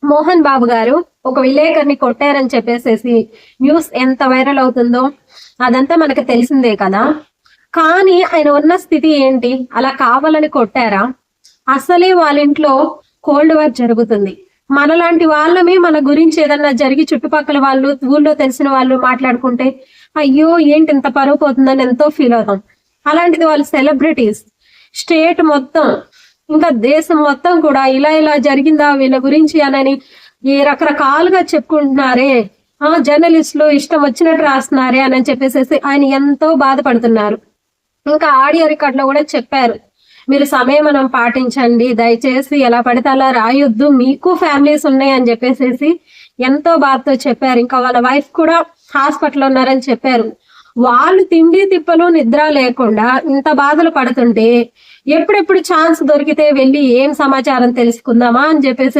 మోహన్ బాబు గారు ఒక విలేకరిని కొట్టారని చెప్పేసేసి న్యూస్ ఎంత వైరల్ అవుతుందో అదంతా మనకు తెలిసిందే కదా. కానీ ఆయన ఉన్న స్థితి ఏంటి? అలా కావాలని కొట్టారా? అసలే వాళ్ళ ఇంట్లో కోల్డ్ వార్ జరుగుతుంది. మనలాంటి వాళ్ళమే మన గురించి ఏదన్నా జరిగి చుట్టుపక్కల వాళ్ళు, ఊళ్ళో తెలిసిన వాళ్ళు మాట్లాడుకుంటే, అయ్యో ఏంటి ఇంత పరువు పోతుందని ఎంతో ఫీల్ అవుతాం. అలాంటిది వాళ్ళు సెలబ్రిటీస్, స్టేట్ మొత్తం ఇంకా దేశం మొత్తం కూడా ఇలా ఇలా జరిగిందా వీళ్ళ గురించి అనని ఈ రకరకాలుగా చెప్పుకుంటున్నారే, జర్నలిస్టులు ఇష్టం వచ్చినట్టు రాస్తున్నారే అని చెప్పేసి ఆయన ఎంతో బాధపడుతున్నారు. ఇంకా ఆడియో రికార్డ్ లో కూడా చెప్పారు, మీరు సంయమనం పాటించండి, దయచేసి ఎలా పడితే అలా రాయొద్దు, మీకు ఫ్యామిలీస్ ఉన్నాయి అని చెప్పేసి ఎంతో బాధతో చెప్పారు. ఇంకా వాళ్ళ వైఫ్ కూడా హాస్పిటల్ ఉన్నారని చెప్పారు. వాళ్ళు తిండి తిప్పలు నిద్ర లేకుండా ఇంత బాధలు పడుతుంటే ఎప్పుడెప్పుడు ఛాన్స్ దొరికితే వెళ్ళి ఏం సమాచారం తెలుసుకుందామా అని చెప్పేసి